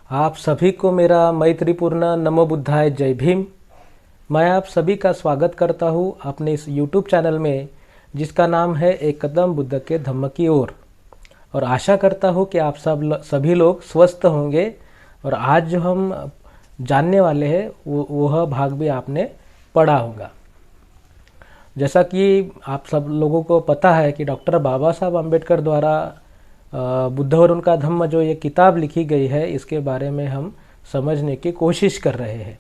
आप सभी को मेरा मैत्रीपूर्ण नमो बुद्धाय जय भीम। मैं आप सभी का स्वागत करता हूँ अपने इस यूट्यूब चैनल में, जिसका नाम है एक कदम बुद्ध के धम्म की ओर। और आशा करता हूँ कि आप सभी लोग स्वस्थ होंगे। और आज जो हम जानने वाले हैं वह भाग भी आपने पढ़ा होगा। जैसा कि आप सब लोगों को पता है कि डॉक्टर बाबा साहब अम्बेडकर द्वारा बुद्ध और उनका धम्म जो ये किताब लिखी गई है, इसके बारे में हम समझने की कोशिश कर रहे हैं।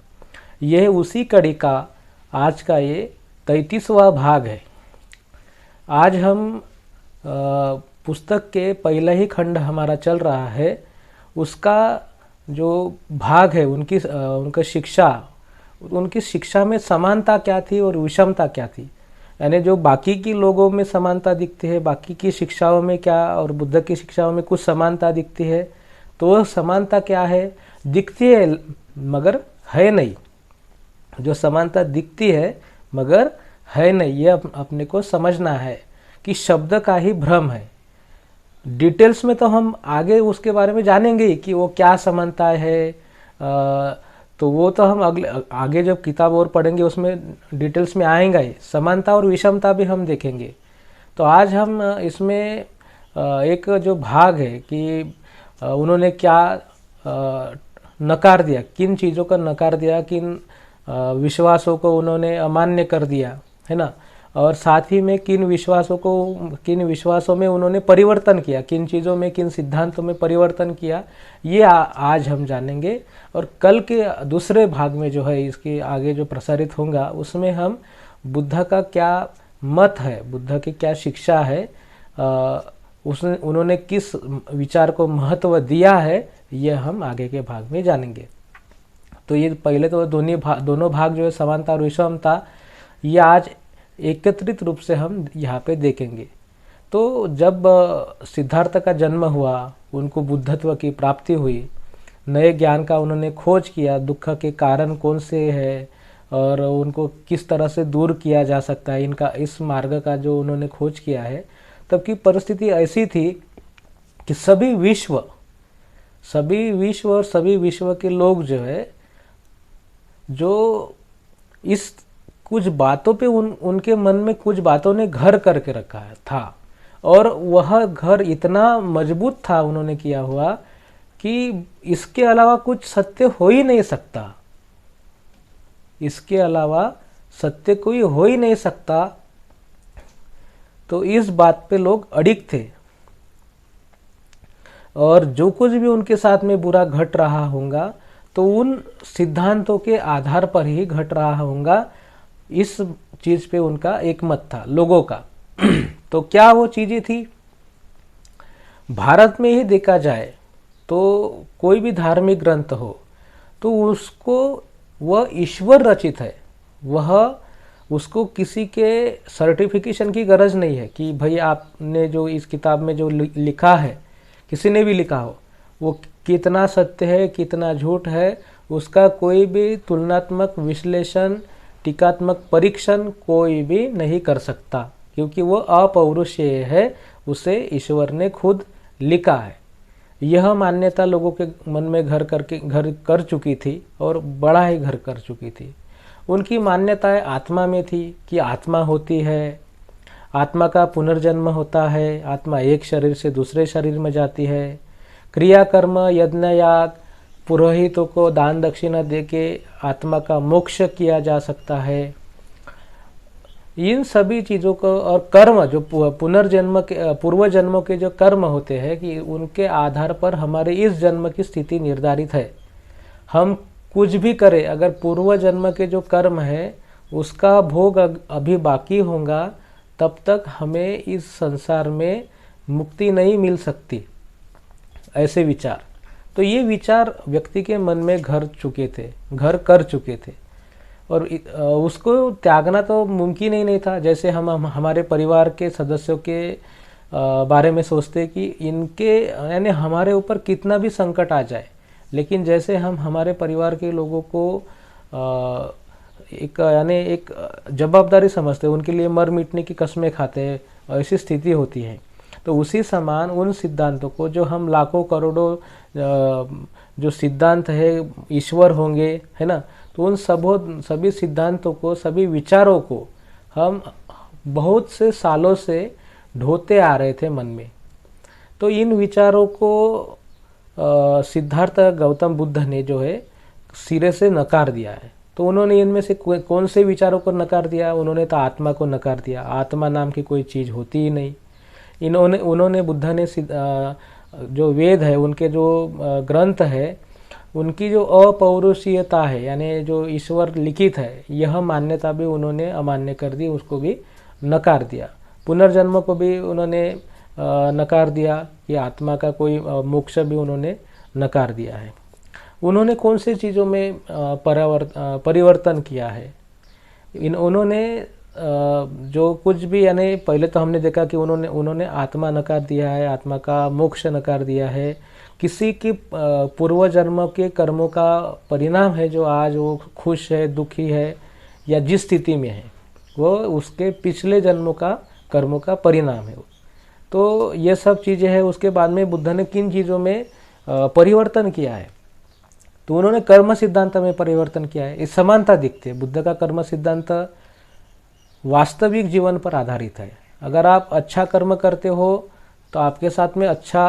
यह उसी कड़ी का आज का ये 33वां भाग है। आज हम पुस्तक के पहला ही खंड हमारा चल रहा है, उसका जो भाग है उनकी शिक्षा में समानता क्या थी और विषमता क्या थी। यानी जो बाकी की लोगों में समानता दिखती है, बाकी की शिक्षाओं में क्या और बुद्ध की शिक्षाओं में कुछ समानता दिखती है, तो वह समानता क्या है? दिखती है मगर है नहीं। जो समानता दिखती है मगर है नहीं, ये अपने को समझना है कि शब्द का ही भ्रम है। डिटेल्स में तो हम आगे उसके बारे में जानेंगे ही कि वो क्या समानता है। तो वो तो हम आगे जब किताब और पढ़ेंगे उसमें डिटेल्स में आएगा ही। समानता और विषमता भी हम देखेंगे। तो आज हम इसमें एक जो भाग है कि उन्होंने क्या नकार दिया, किन चीज़ों का नकार दिया, किन विश्वासों को उन्होंने अमान्य कर दिया, है ना। और साथ ही में किन विश्वासों में उन्होंने परिवर्तन किया, किन चीज़ों में, किन सिद्धांतों में परिवर्तन किया, ये आज हम जानेंगे। और कल के दूसरे भाग में जो है, इसके आगे जो प्रसारित होगा, उसमें हम बुद्ध का क्या मत है, बुद्ध की क्या शिक्षा है, उन्होंने किस विचार को महत्व दिया है, यह हम आगे के भाग में जानेंगे। तो ये पहले तो दोनों भाग जो है, समानता और विषमता, ये आज एकत्रित रूप से हम यहाँ पे देखेंगे। तो जब सिद्धार्थ का जन्म हुआ, उनको बुद्धत्व की प्राप्ति हुई, नए ज्ञान का उन्होंने खोज किया, दुख के कारण कौन से है और उनको किस तरह से दूर किया जा सकता है, इनका इस मार्ग का जो उन्होंने खोज किया है, तब की परिस्थिति ऐसी थी कि सभी विश्व और सभी विश्व के लोग जो है, जो इस कुछ बातों पे उनके मन में कुछ बातों ने घर करके रखा था, और वह घर इतना मजबूत था उन्होंने किया हुआ कि इसके अलावा कुछ सत्य हो ही नहीं सकता, इसके अलावा सत्य कोई हो ही नहीं सकता। तो इस बात पे लोग अडिग थे, और जो कुछ भी उनके साथ में बुरा घट रहा होगा तो उन सिद्धांतों के आधार पर ही घट रहा होगा। इस चीज पे उनका एक मत था लोगों का। तो क्या वो चीजें थी? भारत में ही देखा जाए तो कोई भी धार्मिक ग्रंथ हो तो उसको वह ईश्वर रचित है, वह उसको किसी के सर्टिफिकेशन की गरज नहीं है कि भाई आपने जो इस किताब में जो लिखा है, किसी ने भी लिखा हो, वो कितना सत्य है कितना झूठ है, उसका कोई भी तुलनात्मक विश्लेषण, टीकात्मक परीक्षण कोई भी नहीं कर सकता, क्योंकि वो अपौरुषेय है, उसे ईश्वर ने खुद लिखा है। यह मान्यता लोगों के मन में घर कर चुकी थी, और बड़ा ही घर कर चुकी थी। उनकी मान्यताएं आत्मा में थी कि आत्मा होती है, आत्मा का पुनर्जन्म होता है, आत्मा एक शरीर से दूसरे शरीर में जाती है, क्रियाकर्म, यज्ञ, याग, पुरोहितों को दान दक्षिणा देके आत्मा का मोक्ष किया जा सकता है। इन सभी चीज़ों को, और कर्म जो पुनर्जन्म के पूर्व जन्मों के जो कर्म होते हैं, कि उनके आधार पर हमारे इस जन्म की स्थिति निर्धारित है। हम कुछ भी करें, अगर पूर्व जन्म के जो कर्म है उसका भोग अभी बाकी होगा, तब तक हमें इस संसार में मुक्ति नहीं मिल सकती। ऐसे विचार, तो ये विचार व्यक्ति के मन में घर कर चुके थे, और उसको त्यागना तो मुमकिन ही नहीं था। जैसे हम हमारे परिवार के सदस्यों के बारे में सोचते कि इनके, यानी हमारे ऊपर कितना भी संकट आ जाए, लेकिन जैसे हम हमारे परिवार के लोगों को एक जवाबदारी समझते हैं, उनके लिए मर मिटने की कस्में खाते हैं, ऐसी स्थिति होती है। तो उसी समान उन सिद्धांतों को जो हम लाखों करोड़ों जो सिद्धांत है ईश्वर होंगे, है ना, तो उन सभी सिद्धांतों को, सभी विचारों को हम बहुत से सालों से ढोते आ रहे थे मन में। तो इन विचारों को सिद्धार्थ गौतम बुद्ध ने जो है सिरे से नकार दिया है। तो उन्होंने इनमें से कौन से विचारों को नकार दिया? उन्होंने तो आत्मा को नकार दिया। आत्मा नाम की कोई चीज़ होती ही नहीं। उन्होंने बुद्ध ने जो वेद है, उनके जो ग्रंथ है, उनकी जो अपौरुषीयता है, यानी जो ईश्वर लिखित है, यह मान्यता भी उन्होंने अमान्य कर दी, उसको भी नकार दिया। पुनर्जन्म को भी उन्होंने नकार दिया कि आत्मा का कोई मोक्ष भी उन्होंने नकार दिया है। उन्होंने कौन सी चीज़ों में परिवर्तन किया है? उन्होंने जो कुछ भी, यानी पहले तो हमने देखा कि उन्होंने आत्मा नकार दिया है, आत्मा का मोक्ष नकार दिया है। किसी की पूर्व जन्म के कर्मों का परिणाम है जो आज वो खुश है, दुखी है, या जिस स्थिति में है, वो उसके पिछले जन्मों का कर्मों का परिणाम है। तो ये सब चीज़ें हैं। उसके बाद में बुद्ध ने किन चीज़ों में परिवर्तन किया है? तो उन्होंने कर्म सिद्धांत में परिवर्तन किया है। इस समानता दिखती है। बुद्ध का कर्म सिद्धांत वास्तविक जीवन पर आधारित है। अगर आप अच्छा कर्म करते हो तो आपके साथ में अच्छा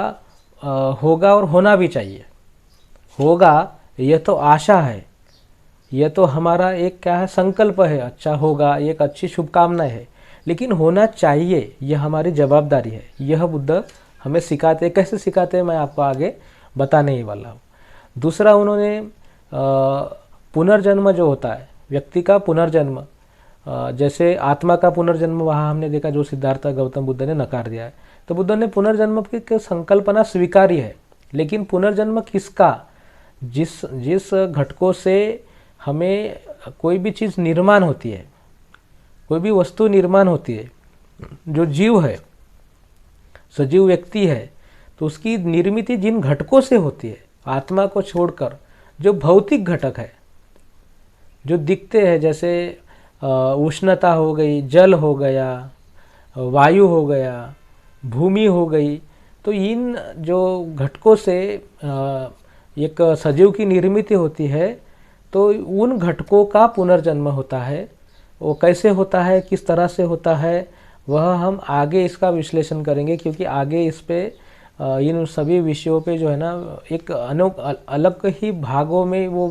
होगा, और होना भी चाहिए। होगा, यह तो आशा है, यह तो हमारा एक क्या है, संकल्प है, अच्छा होगा, एक अच्छी शुभकामना है। लेकिन होना चाहिए, यह हमारी जवाबदारी है। यह बुद्ध हमें सिखाते हैं। कैसे सिखाते हैं, मैं आपको आगे बताने ही वाला हूँ। दूसरा, उन्होंने पुनर्जन्म जो होता है, व्यक्ति का पुनर्जन्म, जैसे आत्मा का पुनर्जन्म, वहाँ हमने देखा जो सिद्धार्थ गौतम बुद्ध ने नकार दिया है। तो बुद्ध ने पुनर्जन्म की संकल्पना स्वीकारी है, लेकिन पुनर्जन्म किसका? जिस घटकों से हमें कोई भी चीज़ निर्माण होती है, कोई भी वस्तु निर्माण होती है, जो जीव है, सजीव व्यक्ति है, तो उसकी निर्मित जिन घटकों से होती है, आत्मा को छोड़कर जो भौतिक घटक है, जो दिखते हैं, जैसे उष्णता हो गई, जल हो गया, वायु हो गया, भूमि हो गई, तो इन जो घटकों से एक सजीव की निर्मित होती है, तो उन घटकों का पुनर्जन्म होता है। वो कैसे होता है, किस तरह से होता है, वह हम आगे इसका विश्लेषण करेंगे, क्योंकि आगे इस पे इन सभी विषयों पे जो है ना, एक अलग ही भागों में वो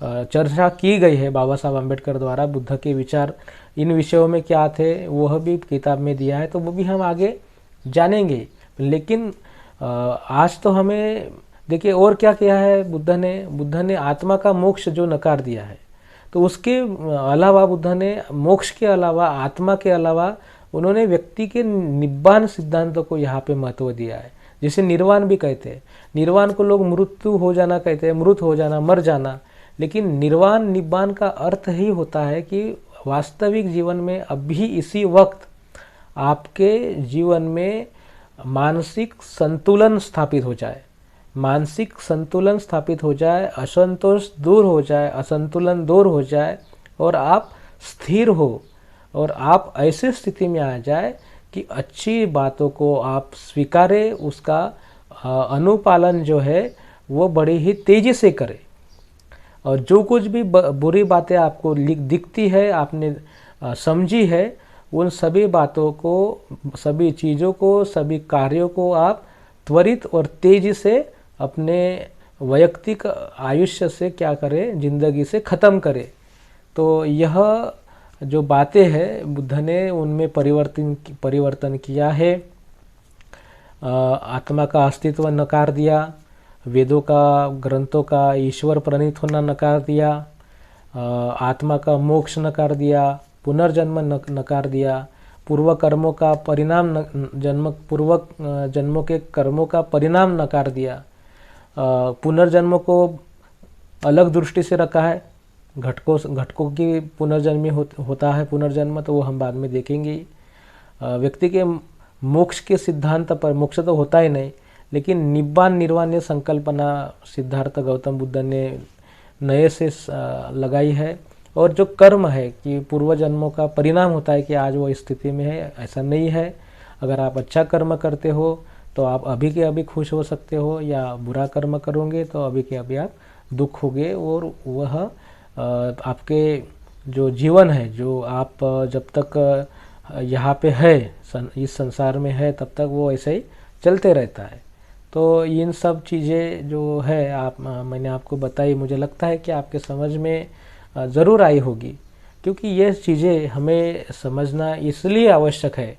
चर्चा की गई है बाबा साहब अम्बेडकर द्वारा। बुद्ध के विचार इन विषयों में क्या थे, वह भी किताब में दिया है, तो वो भी हम आगे जानेंगे। लेकिन आज तो हमें देखिए और क्या किया है बुद्ध ने आत्मा का मोक्ष जो नकार दिया है, तो उसके अलावा बुद्ध ने मोक्ष के अलावा, आत्मा के अलावा, उन्होंने व्यक्ति के निब्बान सिद्धांतों को यहाँ पे महत्व दिया है, जिसे निर्वाण भी कहते हैं। निर्वाण को लोग मृत्यु हो जाना कहते हैं, मृत हो जाना, मर जाना। लेकिन निर्वाण, निब्बान का अर्थ ही होता है कि वास्तविक जीवन में अभी इसी वक्त आपके जीवन में मानसिक संतुलन स्थापित हो जाए, मानसिक संतुलन स्थापित हो जाए, असंतोष दूर हो जाए, असंतुलन दूर हो जाए, और आप स्थिर हो, और आप ऐसे स्थिति में आ जाए कि अच्छी बातों को आप स्वीकारें, उसका अनुपालन जो है वो बड़ी ही तेजी से करें, और जो कुछ भी बुरी बातें आपको दिखती है, आपने समझी है, उन सभी बातों को, सभी चीज़ों को, सभी कार्यों को आप त्वरित और तेजी से अपने वैयक्तिक आयुष्य से क्या करें, जिंदगी से ख़त्म करें। तो यह जो बातें हैं बुद्ध ने उनमें परिवर्तन किया है। आत्मा का अस्तित्व नकार दिया, वेदों का, ग्रंथों का ईश्वर प्रणीत होना नकार दिया, आत्मा का मोक्ष नकार दिया, पुनर्जन्म नकार दिया, पूर्व कर्मों का परिणाम, पूर्व जन्मों के कर्मों का परिणाम नकार दिया, पुनर्जन्म को अलग दृष्टि से रखा है। घटकों की पुनर्जन्मी होता है पुनर्जन्म, तो वो हम बाद में देखेंगे। व्यक्ति के मोक्ष के सिद्धांत पर, मोक्ष तो होता ही नहीं, लेकिन निब्बान निर्वाण संकल्पना सिद्धार्थ गौतम बुद्ध ने नए से लगाई है। और जो कर्म है कि पूर्व जन्मों का परिणाम होता है कि आज वो स्थिति में है, ऐसा नहीं है। अगर आप अच्छा कर्म करते हो तो आप अभी के अभी खुश हो सकते हो, या बुरा कर्म करोगे तो अभी के अभी आप दुख होगे, और वह आपके जो जीवन है, जो आप जब तक यहाँ पे है, इस संसार में है, तब तक वो ऐसे ही चलते रहता है। तो इन सब चीज़ें जो है मैंने आपको बताई, मुझे लगता है कि आपके समझ में ज़रूर आई होगी, क्योंकि ये चीज़ें हमें समझना इसलिए आवश्यक है,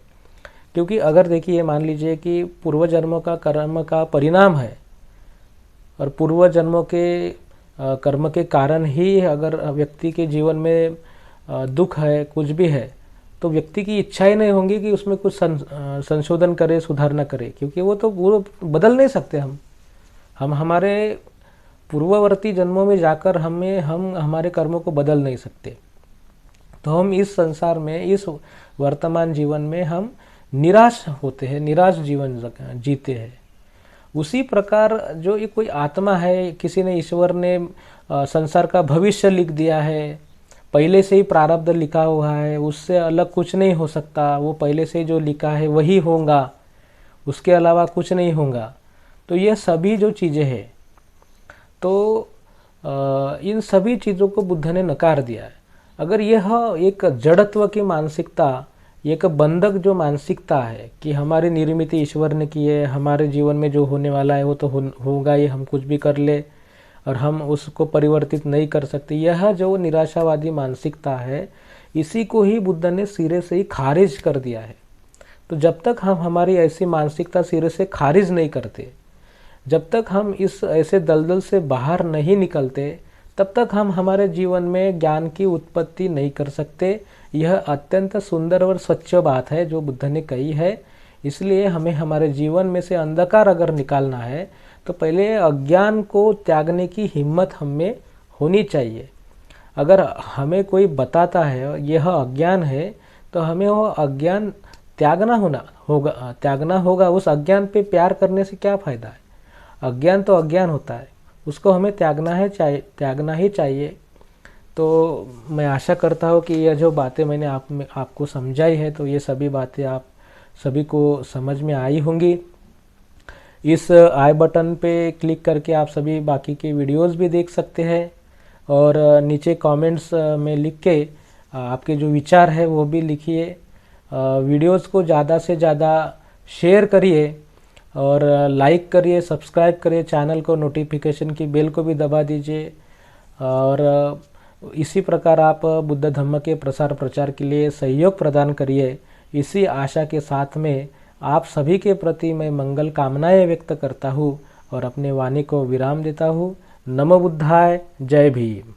क्योंकि अगर देखिए मान लीजिए कि पूर्व जन्मों का कर्म का परिणाम है, और पूर्व जन्मों के कर्म के कारण ही अगर व्यक्ति के जीवन में दुख है, कुछ भी है, तो व्यक्ति की इच्छा ही नहीं होंगी कि उसमें कुछ संशोधन करे, सुधारना करे, क्योंकि वो बदल नहीं सकते। हम हमारे पूर्ववर्ती जन्मों में जाकर हम हमारे कर्मों को बदल नहीं सकते। तो हम इस संसार में, इस वर्तमान जीवन में हम निराश होते हैं, निराश जीवन जीते हैं। उसी प्रकार जो ये कोई आत्मा है, किसी ने, ईश्वर ने संसार का भविष्य लिख दिया है, पहले से ही प्रारब्ध लिखा हुआ है, उससे अलग कुछ नहीं हो सकता, वो पहले से जो लिखा है वही होगा, उसके अलावा कुछ नहीं होगा। तो ये सभी जो चीज़ें हैं, तो इन सभी चीज़ों को बुद्ध ने नकार दिया है। अगर यह एक जड़त्व की मानसिकता, एक बंधक जो मानसिकता है कि हमारी निर्मित ईश्वर ने की है, हमारे जीवन में जो होने वाला है वो तो होगा ही, हम कुछ भी कर ले और हम उसको परिवर्तित नहीं कर सकते, यह जो निराशावादी मानसिकता है, इसी को ही बुद्ध ने सिरे से ही खारिज कर दिया है। तो जब तक हम हमारी ऐसी मानसिकता सिरे से खारिज नहीं करते, जब तक हम इस ऐसे दलदल से बाहर नहीं निकलते, तब तक हम हमारे जीवन में ज्ञान की उत्पत्ति नहीं कर सकते। यह अत्यंत सुंदर और स्वच्छ बात है जो बुद्ध ने कही है। इसलिए हमें हमारे जीवन में से अंधकार अगर निकालना है, तो पहले अज्ञान को त्यागने की हिम्मत हमें होनी चाहिए। अगर हमें कोई बताता है यह अज्ञान है, तो हमें वो अज्ञान त्यागना होगा। उस अज्ञान पे प्यार करने से क्या फ़ायदा है? अज्ञान तो अज्ञान होता है, उसको हमें त्यागना ही चाहिए। तो मैं आशा करता हूँ कि यह जो बातें मैंने आपको समझाई है, तो ये सभी बातें आप सभी को समझ में आई होंगी। इस आई बटन पे क्लिक करके आप सभी बाकी के वीडियोस भी देख सकते हैं, और नीचे कमेंट्स में लिख के आपके जो विचार है वो भी लिखिए। वीडियोस को ज़्यादा से ज़्यादा शेयर करिए, और लाइक करिए, सब्सक्राइब करिए चैनल को, नोटिफिकेशन की बेल को भी दबा दीजिए। और इसी प्रकार आप बुद्ध धम्म के प्रसार प्रचार के लिए सहयोग प्रदान करिए। इसी आशा के साथ में आप सभी के प्रति मैं मंगल कामनाएं व्यक्त करता हूँ और अपने वाणी को विराम देता हूँ। नमो बुद्धाय, जय भीम।